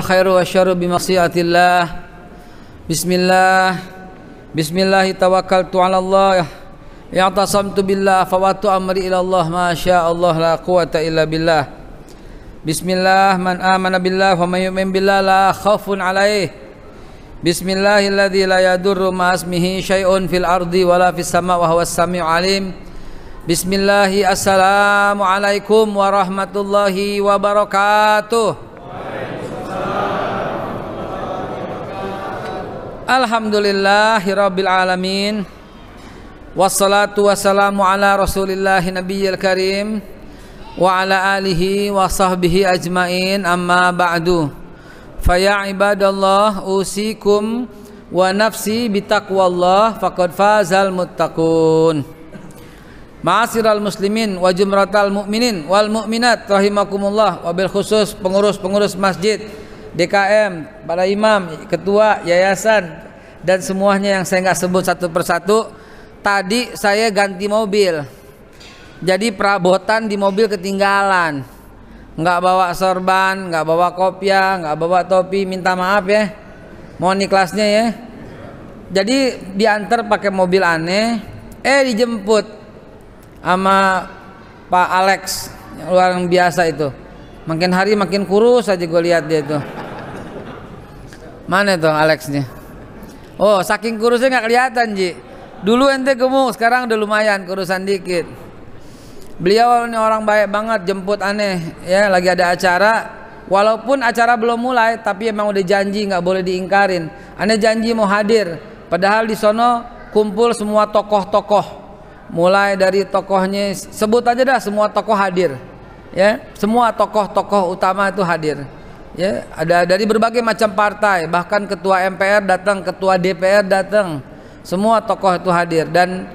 Khairu wa syarru bimasyiatillah. Bismillah. Bismillah tawakkaltu ala Allah. Ya'tasamtu billah fawatu amri ila Allah ma syaa Allah la quwata illa billah. Bismillah man amana billah wa man yu'min billah la khaufun alaih. Bismillahilladzi la yadurru ma ismihi syai'un fil ardi wala fis sama' wa huwas sami'ul alim. Bismillahi assalamu alaikum warahmatullahi wabarakatuh. Alhamdulillahirabbil alamin. Wassalatu wassalamu ala rasulillahi nabiyil karim wa ala alihi wa sahbihi ajmain, amma ba'du. Faya ibadallah usikum wa nafsi bitaqwallah faqad fazal muttaqun. Ma'asyiral muslimin wa jumratal mu'minin wal mu'minat rahimakumullah, wabil khusus pengurus-pengurus masjid, DKM, para imam, ketua yayasan, dan semuanya yang saya nggak sebut satu persatu. Tadi saya ganti mobil, jadi perabotan di mobil ketinggalan, nggak bawa sorban, nggak bawa kopiah, nggak bawa topi, minta maaf ya, mohon ikhlasnya ya. Jadi diantar pakai mobil aneh, dijemput sama Pak Alex yang luar biasa itu. Makin hari makin kurus aja gue lihat dia tuh. Mana tuh Alexnya? Oh, saking kurusnya nggak kelihatan, Ji. Dulu ente gemuk, sekarang udah lumayan kurusan dikit. Beliau ini orang baik banget, jemput aneh ya, lagi ada acara. Walaupun acara belum mulai, tapi emang udah janji nggak boleh diingkarin. Aneh janji mau hadir, padahal di sono kumpul semua tokoh-tokoh. Mulai dari tokohnya, sebut aja dah, semua tokoh hadir. Ya, semua tokoh-tokoh utama itu hadir. Ya, ada dari berbagai macam partai, bahkan ketua MPR datang, ketua DPR datang, semua tokoh itu hadir. Dan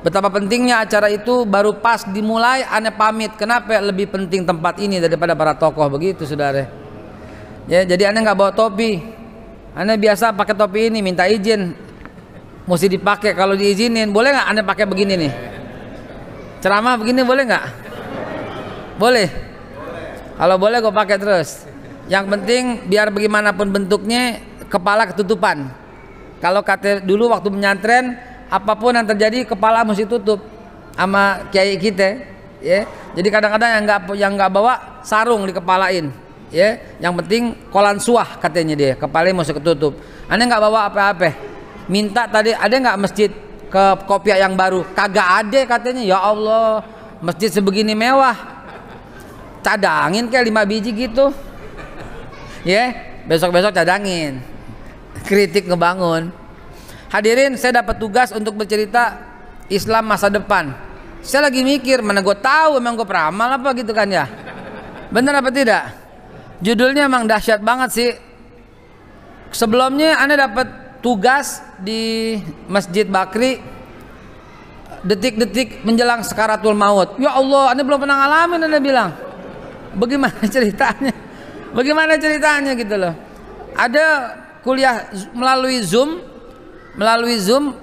betapa pentingnya acara itu baru pas dimulai aneh pamit. Kenapa? Lebih penting tempat ini daripada para tokoh, begitu saudara. Ya, jadi aneh nggak bawa topi. Aneh biasa pakai topi ini, minta izin, mesti dipakai. Kalau diizinin, boleh nggak aneh pakai begini nih? Ceramah begini boleh nggak? Boleh. Kalau boleh gue pakai terus. Yang penting biar bagaimanapun bentuknya kepala ketutupan. Kalau kata dulu waktu menyantren, apapun yang terjadi kepala mesti tutup sama kiai kita, ya. Jadi kadang-kadang yang nggak bawa sarung dikepalain, ya. Yang penting kolan suah katanya dia, kepalanya mesti ketutup. Aneh nggak bawa apa-apa. Minta tadi ada nggak masjid ke kopiah yang baru? Kagak ada katanya. Ya Allah, masjid sebegini mewah. Cadangin kayak 5 biji gitu. Ya, besok-besok cadangin. Kritik ngebangun. Hadirin, saya dapat tugas untuk bercerita Islam masa depan. Saya lagi mikir, mana gue tahu, emang gue peramal apa gitu kan ya. Bener apa tidak? Judulnya emang dahsyat banget sih. Sebelumnya Anda dapat tugas di Masjid Bakri, detik-detik menjelang sakaratul maut. Ya Allah, Anda belum pernah ngalamin. Anda bilang, bagaimana ceritanya? Bagaimana ceritanya gitu loh. Ada kuliah melalui Zoom,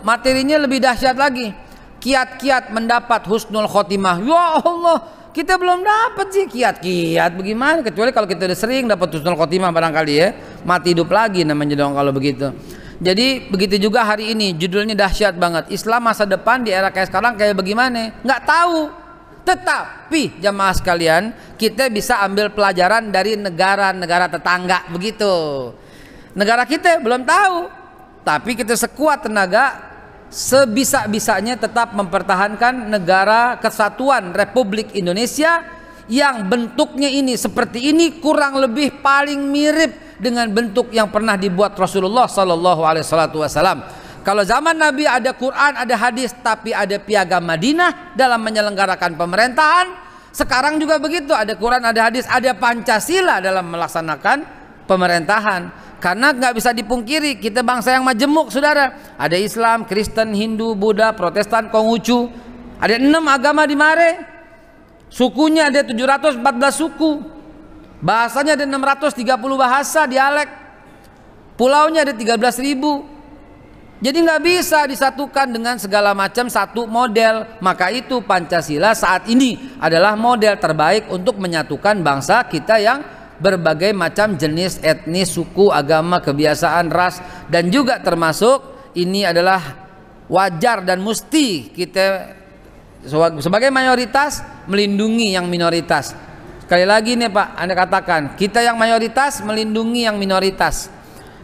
materinya lebih dahsyat lagi. Kiat-kiat mendapat husnul khotimah. Ya Allah, kita belum dapat sih kiat-kiat bagaimana, kecuali kalau kita udah sering dapat husnul khotimah barangkali ya. Mati hidup lagi namanya dong kalau begitu. Jadi begitu juga hari ini, judulnya dahsyat banget. Islam masa depan di era kayak sekarang kayak bagaimana? Nggak tahu. Tetapi jamaah sekalian, kita bisa ambil pelajaran dari negara-negara tetangga, begitu. Negara kita belum tahu, tapi kita sekuat tenaga, sebisa-bisanya tetap mempertahankan negara kesatuan Republik Indonesia yang bentuknya ini seperti ini, kurang lebih paling mirip dengan bentuk yang pernah dibuat Rasulullah Sallallahu Alaihi Wasallam. Kalau zaman Nabi ada Quran, ada hadis, tapi ada piagam Madinah dalam menyelenggarakan pemerintahan. Sekarang juga begitu, ada Quran, ada hadis, ada Pancasila dalam melaksanakan pemerintahan. Karena nggak bisa dipungkiri, kita bangsa yang majemuk, saudara. Ada Islam, Kristen, Hindu, Buddha, Protestan, Konghucu. Ada 6 agama di Mare. Sukunya ada 714 suku. Bahasanya ada 630 bahasa, dialek. Pulaunya ada 13.000. Jadi nggak bisa disatukan dengan segala macam satu model. Maka itu Pancasila saat ini adalah model terbaik untuk menyatukan bangsa kita yang berbagai macam jenis etnis, suku, agama, kebiasaan, ras, dan juga termasuk ini adalah wajar dan mesti kita sebagai mayoritas melindungi yang minoritas. Sekali lagi nih Pak, Anda katakan kita yang mayoritas melindungi yang minoritas.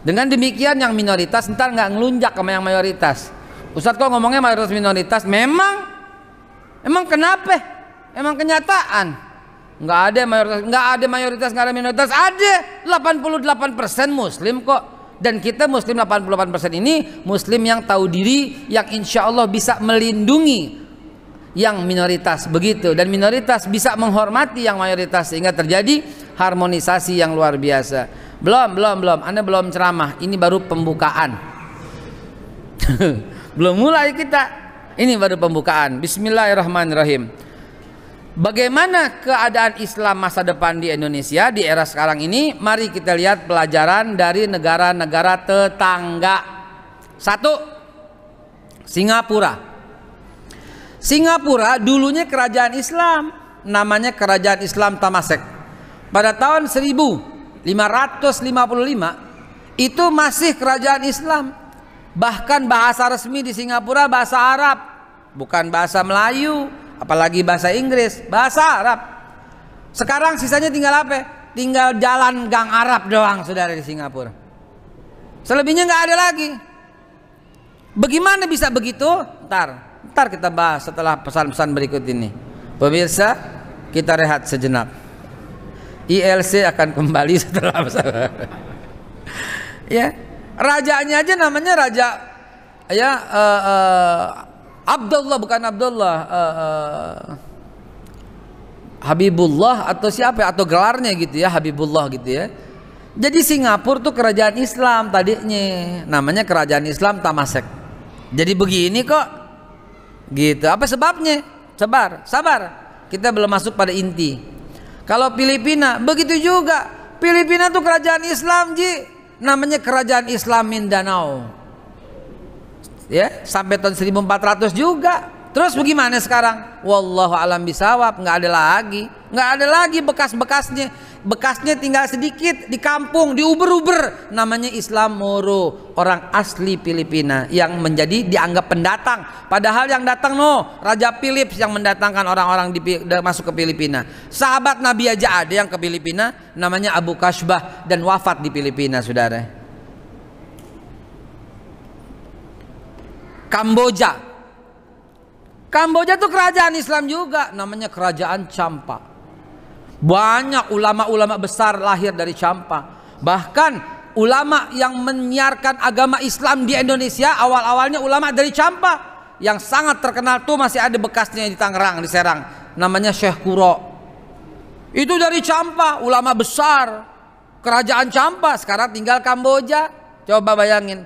Dengan demikian yang minoritas ntar nggak ngelunjak sama yang mayoritas. Ustadz kok ngomongnya mayoritas minoritas? Emang kenapa? Emang kenyataan. Nggak ada mayoritas, nggak ada minoritas. Ada 88% Muslim kok. Dan kita Muslim 88% ini Muslim yang tahu diri, yang insya Allah bisa melindungi yang minoritas begitu. Dan minoritas bisa menghormati yang mayoritas sehingga terjadi harmonisasi yang luar biasa. Belum. Anda belum ceramah. Ini baru pembukaan. Belum mulai kita. Ini baru pembukaan. Bismillahirrahmanirrahim. Bagaimana keadaan Islam masa depan di Indonesia di era sekarang ini? Mari kita lihat pelajaran dari negara-negara tetangga. 1. Singapura. Singapura dulunya kerajaan Islam, namanya Kerajaan Islam Temasek. Pada tahun 1555 itu masih kerajaan Islam. Bahkan bahasa resmi di Singapura bahasa Arab, bukan bahasa Melayu. Apalagi bahasa Inggris, bahasa Arab. Sekarang sisanya tinggal apa? Tinggal jalan gang Arab doang saudara di Singapura. Selebihnya nggak ada lagi. Bagaimana bisa begitu? Ntar kita bahas setelah pesan-pesan berikut ini. Pemirsa, kita rehat sejenak. ILC akan kembali setelah pesan. Ya, rajanya aja namanya raja ya. Abdullah bukan Abdullah, Habibullah atau siapa atau gelarnya gitu ya, Habibullah gitu ya. Jadi Singapura tuh kerajaan Islam tadinya, namanya Kerajaan Islam Temasek. Jadi begini kok, gitu. Apa sebabnya? Sabar. Kita belum masuk pada inti. Kalau Filipina begitu juga. Filipina tuh kerajaan Islam Ji, namanya Kerajaan Islam Mindanao. Ya, sampai tahun 1400 juga. Terus bagaimana sekarang? Wallahu alam bisawab, nggak ada lagi bekas-bekasnya. Bekasnya tinggal sedikit di kampung, di uber-uber, namanya Islam Moro, orang asli Filipina yang menjadi dianggap pendatang. Padahal yang datang Raja Philips yang mendatangkan orang-orang masuk ke Filipina. Sahabat Nabi aja ada yang ke Filipina, namanya Abu Kashbah dan wafat di Filipina, saudara. Kamboja tuh kerajaan Islam juga, namanya Kerajaan Champa. Banyak ulama-ulama besar lahir dari Champa. Bahkan ulama yang menyiarkan agama Islam di Indonesia awal-awalnya ulama dari Champa. Yang sangat terkenal tuh masih ada bekasnya di Tangerang, di Serang, namanya Syekh Kuro. Itu dari Champa, ulama besar. Kerajaan Champa sekarang tinggal Kamboja. Coba bayangin.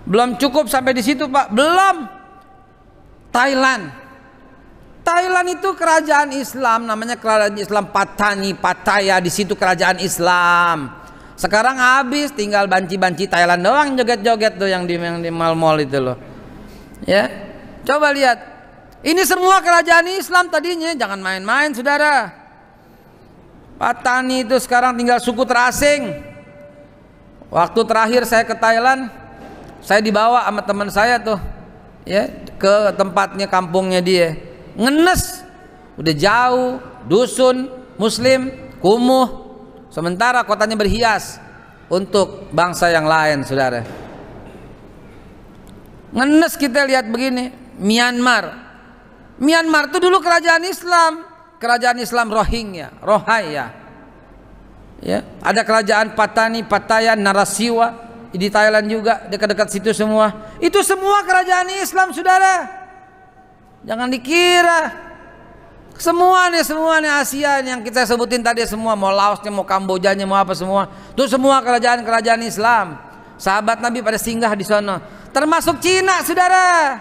Belum cukup sampai di situ Pak, belum. Thailand itu kerajaan Islam, namanya Kerajaan Islam Pattaya, di situ kerajaan Islam. Sekarang habis, tinggal banci-banci Thailand doang joget-joget tuh yang di mall-mall itu loh. Ya, coba lihat. Ini semua kerajaan Islam tadinya, jangan main-main saudara. Patani itu sekarang tinggal suku terasing. Waktu terakhir saya ke Thailand, saya dibawa sama teman saya tuh ya ke tempatnya, kampungnya dia. Ngenes, udah jauh, dusun Muslim, kumuh. Sementara kotanya berhias untuk bangsa yang lain, saudara. Ngenes kita lihat begini. Myanmar tuh dulu kerajaan Islam Rohingya. Ya, ada kerajaan Pattaya, Narasiwa di Thailand juga, dekat-dekat situ semua. Itu semua kerajaan Islam, saudara. Jangan dikira semua nih Asia yang kita sebutin tadi semua, mau Laosnya, mau Kambojanya, mau apa semua, itu semua kerajaan Islam. Sahabat Nabi pada singgah di sana, termasuk Cina, saudara.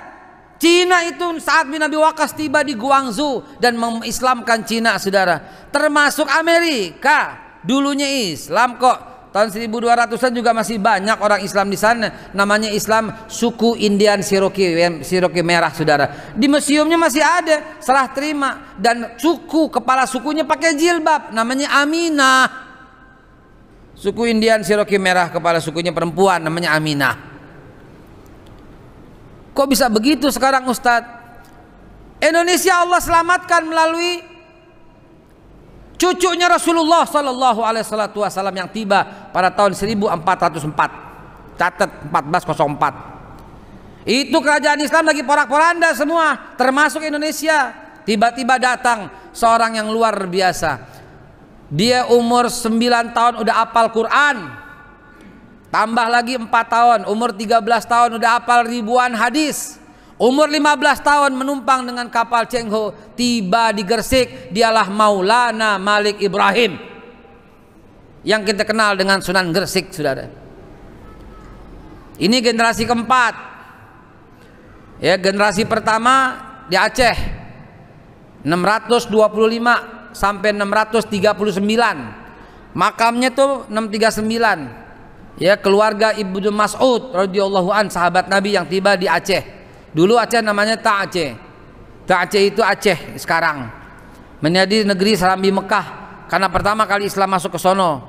Cina itu saat bin Abi Waqqas tiba di Guangzhou dan mengislamkan Cina, saudara. Termasuk Amerika, dulunya Islam kok. tahun 1200-an juga masih banyak orang Islam di sana. Namanya Islam suku Indian Cherokee merah, saudara. Di museumnya masih ada, serah terima. Dan kepala sukunya pakai jilbab, namanya Aminah. Suku Indian Cherokee merah, kepala sukunya perempuan, namanya Aminah. Kok bisa begitu sekarang, Ustadz? Indonesia Allah selamatkan melalui cucunya Rasulullah Sallallahu Alaihi Wasallam yang tiba pada tahun 1404. Catat 1404. Itu kerajaan Islam lagi porak-poranda semua, termasuk Indonesia. Tiba-tiba datang seorang yang luar biasa. Dia umur 9 tahun udah hafal Quran. Tambah lagi 4 tahun, umur 13 tahun udah hafal ribuan hadis. Umur 15 tahun menumpang dengan kapal Cheng Ho, tiba di Gresik. Dialah Maulana Malik Ibrahim, yang kita kenal dengan Sunan Gresik, saudara. Ini generasi keempat. Ya, generasi pertama di Aceh 625 sampai 639. Makamnya tuh 639. Ya, keluarga Ibnu Mas'ud radhiyallahu an, sahabat Nabi yang tiba di Aceh. Dulu Aceh namanya Aceh. Aceh itu Aceh sekarang. Menjadi negeri Serambi Mekah karena pertama kali Islam masuk ke sono.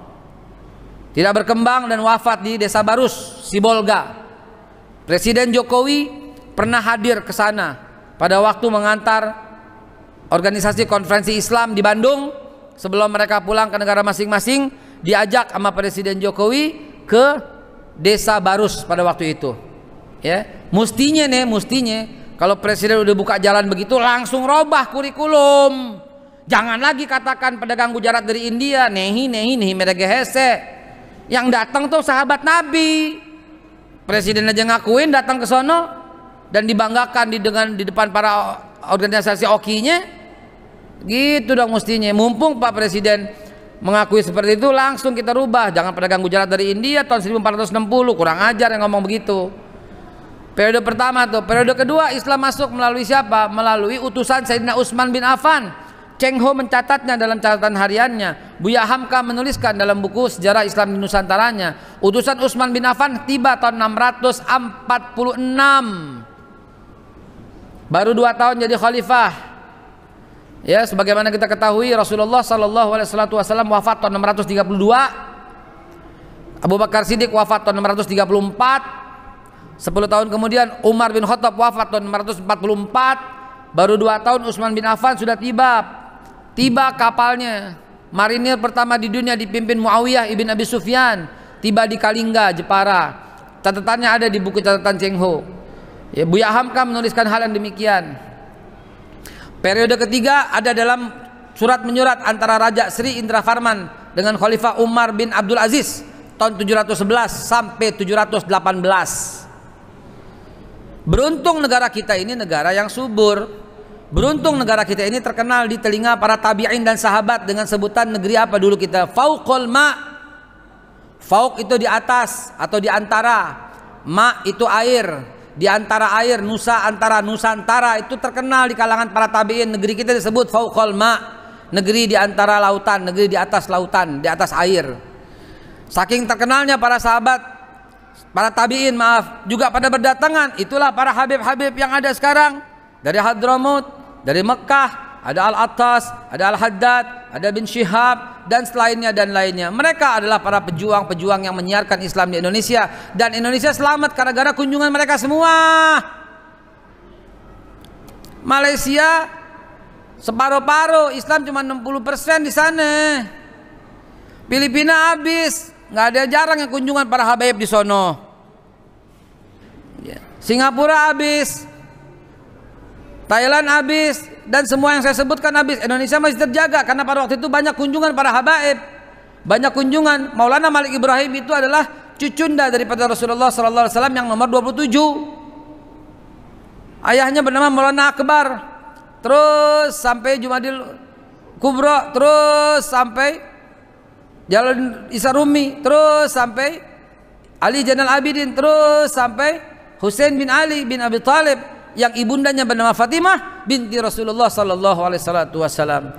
Tidak berkembang dan wafat di Desa Barus, Sibolga. Presiden Jokowi pernah hadir ke sana pada waktu mengantar organisasi konferensi Islam di Bandung. Sebelum mereka pulang ke negara masing-masing, diajak sama Presiden Jokowi ke Desa Barus pada waktu itu. Ya, mestinya kalau presiden udah buka jalan begitu langsung robah kurikulum. Jangan lagi katakan pedagang Gujarat dari India, nehi mereka hese. Yang datang tuh sahabat Nabi. Presiden aja ngakuin datang ke sono dan dibanggakan di depan para organisasi okinya. Gitu dong mestinya. Mumpung Pak Presiden mengakui seperti itu, langsung kita rubah. Jangan pedagang Gujarat dari India tahun 1460, kurang ajar yang ngomong begitu. Periode pertama tuh. Periode kedua Islam masuk melalui siapa? Melalui utusan Sayyidina Utsman bin Affan. Cheng Ho mencatatnya dalam catatan hariannya. Buya Hamka menuliskan dalam buku Sejarah Islam di Nusantaranya. Utusan Utsman bin Affan tiba tahun 646. Baru 2 tahun jadi khalifah. Ya, sebagaimana kita ketahui Rasulullah Sallallahu Alaihi Wasallam wafat tahun 632. Abu Bakar Siddiq wafat tahun 634. 10 tahun kemudian Umar bin Khattab wafat tahun 644. Baru 2 tahun Utsman bin Affan sudah tiba kapalnya. Marinir pertama di dunia dipimpin Muawiyah ibn Abi Sufyan, tiba di Kalingga, Jepara. Catatannya ada di buku catatan Cheng Ho. Ya, Buya Hamka menuliskan hal yang demikian. Periode ketiga ada dalam surat menyurat antara Raja Sri Indra Farman dengan Khalifah Umar bin Abdul Aziz tahun 711 sampai 718. Beruntung negara kita ini negara yang subur. Beruntung negara kita ini terkenal di telinga para tabi'in dan sahabat dengan sebutan negeri apa dulu kita? Fauqul ma'. Fauq itu di atas atau di antara. Ma' itu air. Di antara air, nusa antara, nusantara itu terkenal di kalangan para tabi'in. Negeri kita disebut Fauqul ma'. Negeri di antara lautan, negeri di atas lautan, di atas air. Saking terkenalnya para sahabat, para tabi'in juga pada berdatangan. Itulah para habib-habib yang ada sekarang dari Hadramut, dari Mekah, ada Al-Attas, ada Al-Haddad, ada bin Syihab dan selainnya dan lainnya. Mereka adalah para pejuang-pejuang yang menyiarkan Islam di Indonesia, dan Indonesia selamat gara-gara kunjungan mereka semua. Malaysia separuh-paruh, Islam cuma 60% di sana. Filipina habis, nggak ada jarang yang kunjungan para habaib di sono. Singapura habis, Thailand habis, dan semua yang saya sebutkan habis. Indonesia masih terjaga karena pada waktu itu banyak kunjungan para habaib, banyak kunjungan. Maulana Malik Ibrahim itu adalah cucunda daripada Rasulullah Sallallahu Alaihi Wasallam yang nomor 27. Ayahnya bernama Maulana Akbar, terus sampai Jumadil Kubro, terus sampai Jalan Isarumi, terus sampai Ali Zainal Abidin, terus sampai Husain bin Ali bin Abi Thalib yang ibundanya bernama Fatimah binti Rasulullah Sallallahu Alaihi Wasallam.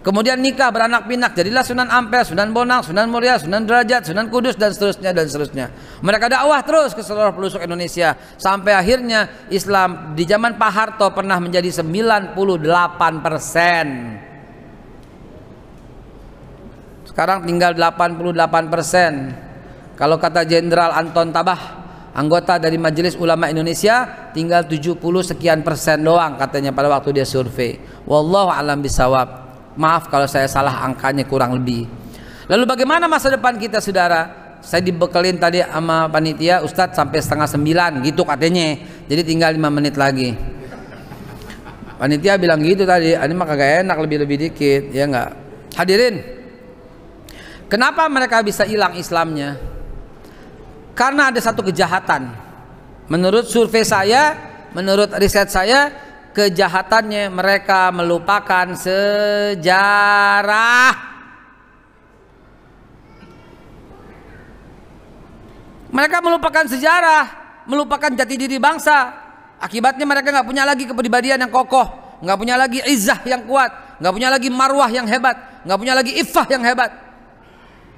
Kemudian nikah beranak pinak, jadilah Sunan Ampel, Sunan Bonang, Sunan Muria, Sunan Derajat, Sunan Kudus, dan seterusnya dan seterusnya. Mereka dakwah terus ke seluruh pelosok Indonesia sampai akhirnya Islam di zaman Pak Harto pernah menjadi 98%. Sekarang tinggal 88%. Kalau kata Jenderal Anton Tabah, anggota dari Majelis Ulama Indonesia, tinggal 70 sekian persen doang katanya pada waktu dia survei. Wallahu a'lam bisawab. Maaf kalau saya salah angkanya kurang lebih. Lalu bagaimana masa depan kita, saudara? Saya dibekelin tadi sama panitia, Ustadz sampai 8:30 gitu katanya. Jadi tinggal 5 menit lagi. Panitia bilang gitu tadi, ini mah kagak enak lebih-lebih dikit, ya enggak? Hadirin, kenapa mereka bisa hilang Islamnya? Karena ada satu kejahatan. Menurut survei saya, menurut riset saya, kejahatannya mereka melupakan sejarah. Mereka melupakan sejarah, melupakan jati diri bangsa. Akibatnya mereka nggak punya lagi kepribadian yang kokoh, nggak punya lagi izzah yang kuat, nggak punya lagi marwah yang hebat, nggak punya lagi iffah yang hebat.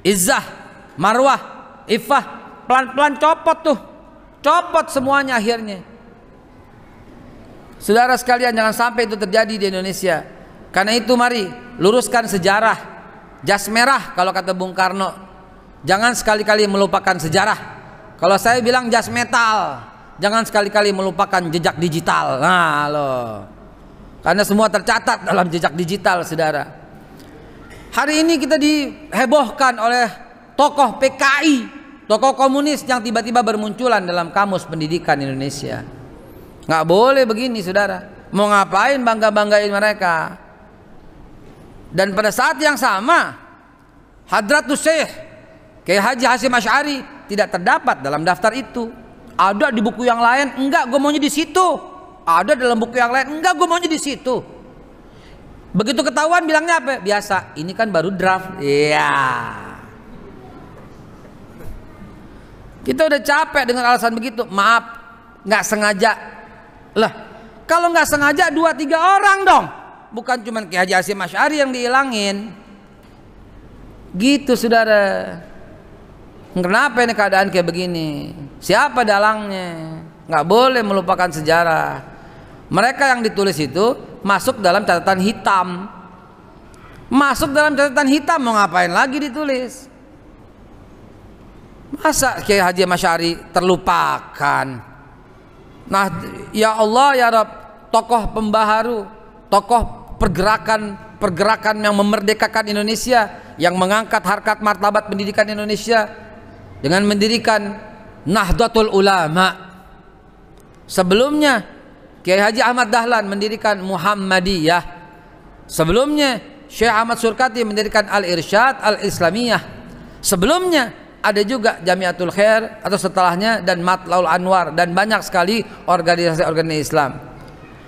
Izzah, marwah, iffah, pelan-pelan copot tuh, copot semuanya akhirnya. Saudara sekalian, jangan sampai itu terjadi di Indonesia. Karena itu mari luruskan sejarah. Jas merah kalau kata Bung Karno. Jangan sekali-kali melupakan sejarah. Kalau saya bilang jas metal, jangan sekali-kali melupakan jejak digital. Nah loh, karena semua tercatat dalam jejak digital, saudara. Hari ini kita dihebohkan oleh tokoh PKI, tokoh komunis yang tiba-tiba bermunculan dalam kamus pendidikan Indonesia. Nggak boleh begini, saudara. Mau ngapain bangga-banggain mereka? Dan pada saat yang sama, Hadratus Syekh Kiai Haji Hasyim Asy'ari tidak terdapat dalam daftar itu. Ada di buku yang lain, enggak, gue maunya di situ. Ada dalam buku yang lain, enggak, gue maunya di situ. Begitu ketahuan bilangnya apa? Biasa, ini kan baru draft. Iya. Kita udah capek dengan alasan begitu. Maaf, nggak sengaja. Lah, kalau nggak sengaja 2-3 orang dong, bukan cuma Kiai Haji Hasyim Asy'ari yang dihilangin. Gitu, saudara. Kenapa ini keadaan kayak begini? Siapa dalangnya? Nggak boleh melupakan sejarah. Mereka yang ditulis itu masuk dalam catatan hitam. Masuk dalam catatan hitam, mau ngapain lagi ditulis? Masa Kiai Haji Asy'ari terlupakan? Nah, ya Allah ya Rabb, tokoh pembaharu, tokoh pergerakan yang memerdekakan Indonesia, yang mengangkat harkat martabat pendidikan Indonesia dengan mendirikan Nahdlatul Ulama. Sebelumnya Kiai Haji Ahmad Dahlan mendirikan Muhammadiyah. Sebelumnya Syekh Ahmad Surkati mendirikan Al-Irsyad Al-Islamiyah. Sebelumnya ada juga Jamiatul Khair atau setelahnya, dan Matlaul Anwar, dan banyak sekali organisasi-organisasi Islam.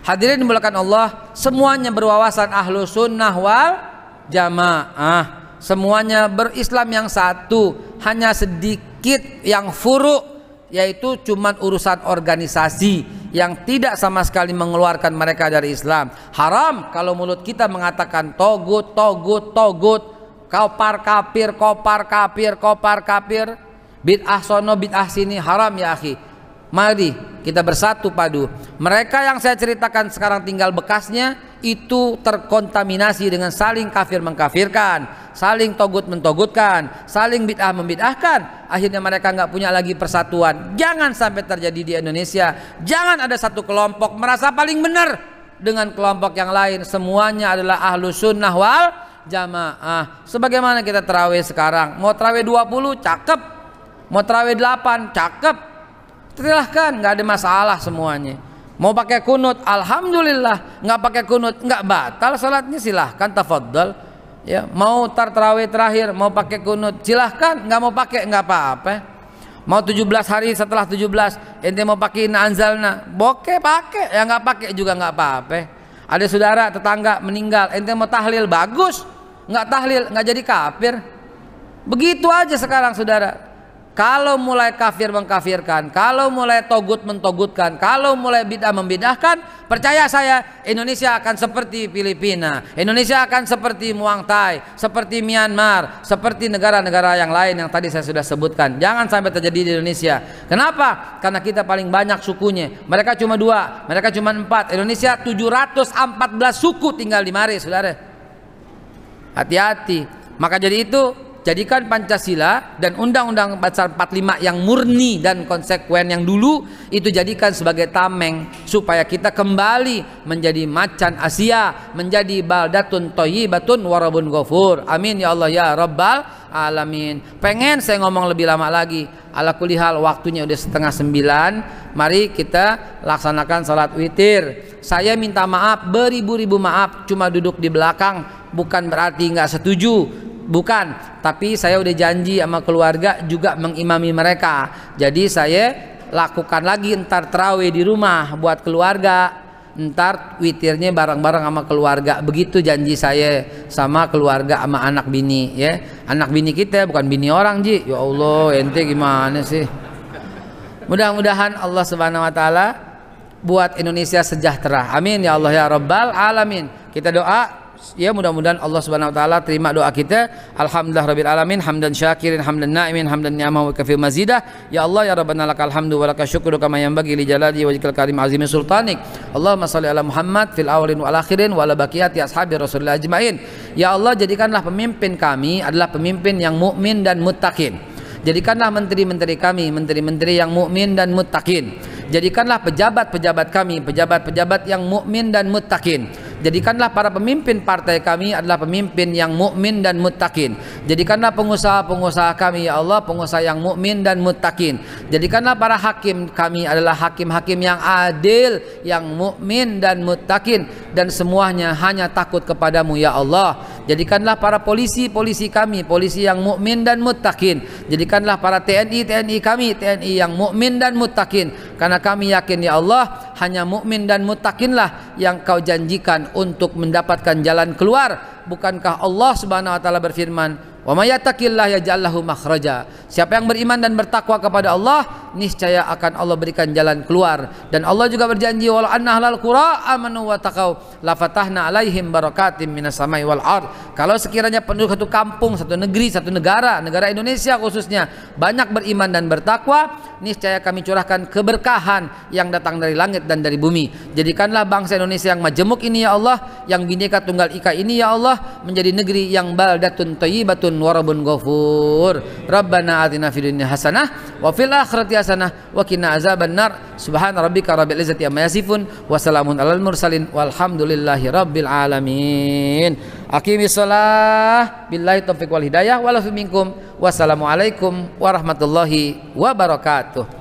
Hadirin dimuliakan Allah, semuanya berwawasan ahlu sunnah wal jamaah, semuanya berislam yang satu. Hanya sedikit yang furu, yaitu cuman urusan organisasi yang tidak sama sekali mengeluarkan mereka dari Islam. Haram kalau mulut kita mengatakan togut, togut, togut, kopar kafir, kopar kafir, kopar kafir, bid'ah sono, bid'ah sini, haram ya akhi. Mari kita bersatu padu. Mereka yang saya ceritakan sekarang tinggal bekasnya itu terkontaminasi dengan saling kafir mengkafirkan, saling togut mentogutkan, saling bid'ah membid'ahkan. Akhirnya mereka nggak punya lagi persatuan. Jangan sampai terjadi di Indonesia. Jangan ada satu kelompok merasa paling benar dengan kelompok yang lain. Semuanya adalah ahlu sunnah wal jamaah. Sebagaimana kita terawih sekarang, mau terawih 20 cakep, mau terawih 8 cakep, silahkan, nggak ada masalah semuanya. Mau pakai kunut, alhamdulillah. Nggak pakai kunut, nggak batal salatnya, silahkan, tafadhal. Ya, mau terawih terakhir, mau pakai kunut, silahkan. Nggak mau pakai, nggak apa-apa. Mau 17 hari setelah 17, ente mau pakai inna anzalna, bokeh pakai, ya nggak pakai juga nggak apa-apa. Ada saudara tetangga meninggal, ente mau tahlil, bagus. Nggak tahlil, nggak jadi kafir. Begitu aja sekarang, saudara. Kalau mulai kafir mengkafirkan, kalau mulai togut mentogutkan, kalau mulai bid'ah membid'ahkan, percaya saya, Indonesia akan seperti Filipina, Indonesia akan seperti Muang Thai, seperti Myanmar, seperti negara-negara yang lain yang tadi saya sudah sebutkan. Jangan sampai terjadi di Indonesia. Kenapa? Karena kita paling banyak sukunya. Mereka cuma 2, mereka cuma 4. Indonesia 714 suku tinggal di mari, saudara. Hati-hati. Maka jadi itu, jadikan Pancasila dan Undang-Undang Dasar 45 yang murni dan konsekuen yang dulu itu jadikan sebagai tameng supaya kita kembali menjadi macan Asia, menjadi baldatun thayyibatun warabun ghafur. Amin ya Allah ya Rabbal alamin. Pengen saya ngomong lebih lama lagi. Ala kulli hal waktunya udah 8:30. Mari kita laksanakan salat witir. Saya minta maaf beribu-ribu maaf, cuma duduk di belakang bukan berarti nggak setuju. Bukan, tapi saya udah janji sama keluarga juga mengimami mereka. Jadi saya lakukan lagi ntar tarawih di rumah buat keluarga, ntar witirnya bareng-bareng sama keluarga. Begitu janji saya sama keluarga, sama anak bini ya. Anak bini kita bukan bini orang, Ji. Ya Allah, ente gimana sih? Mudah-mudahan Allah Subhanahu wa taala buat Indonesia sejahtera. Amin ya Allah ya Rabbal alamin. Kita doa ya, mudah-mudahan Allah Subhanahu wa taala terima doa kita. Alhamdulillahirabbil alamin, hamdan syakirin, hamdan na'imin, hamdan ni'amahu wa kafi mazidah. Ya Allah ya Rabbana lakal hamdu wa lakal syukru kama yanbaghi li jalali wajhikal karim azimi sultanik. Allahumma shalli ala Muhammad fil awwalin wal akhirin wa ala baqiyati ashabi Rasulillah ajmain. Ya Allah, jadikanlah pemimpin kami adalah pemimpin yang mukmin dan muttaqin. Jadikanlah menteri-menteri kami menteri-menteri yang mukmin dan muttaqin. Jadikanlah pejabat-pejabat kami pejabat-pejabat yang mukmin dan muttaqin. Jadikanlah para pemimpin partai kami adalah pemimpin yang mukmin dan muttaqin. Jadikanlah pengusaha-pengusaha kami ya Allah pengusaha yang mukmin dan muttaqin. Jadikanlah para hakim kami adalah hakim-hakim yang adil, yang mukmin dan muttaqin, dan semuanya hanya takut kepadamu ya Allah. Jadikanlah para polisi-polisi kami polisi yang mukmin dan muttaqin. Jadikanlah para TNI kami TNI yang mukmin dan muttaqin, karena kami yakin ya Allah hanya mukmin dan muttaqinlah yang kau janjikan untuk mendapatkan jalan keluar. Bukankah Allah Subhanahu wa taala berfirman, "Wa may yattaqillaha yaj'al lahu makhraja." Siapa yang beriman dan bertakwa kepada Allah, niscaya akan Allah berikan jalan keluar. Dan Allah juga berjanji, "Walau anna ahlal qura amanu wa taqau la fatahna 'alaihim barakatim minas samai wal ard." Kalau sekiranya penduduk satu kampung, satu negeri, satu negara Indonesia khususnya banyak beriman dan bertakwa, niscaya kami curahkan keberkahan yang datang dari langit dan dari bumi. Jadikanlah bangsa Indonesia yang majemuk ini ya Allah, yang Bhinneka Tunggal Ika ini ya Allah, menjadi negeri yang baldatun thayyibatun warabun ghafur. Rabbana atina fid dunya hasanah wa fil akhirati hasanah wa qina azabannar. Subhana rabbika rabbil izzati amma yasifun wa salamun alal mursalin walhamdulillahi rabbil alamin. Aqimis shalah billahi taufiq wal hidayah wala minkum. Wassalamualaikum warahmatullahi wabarakatuh.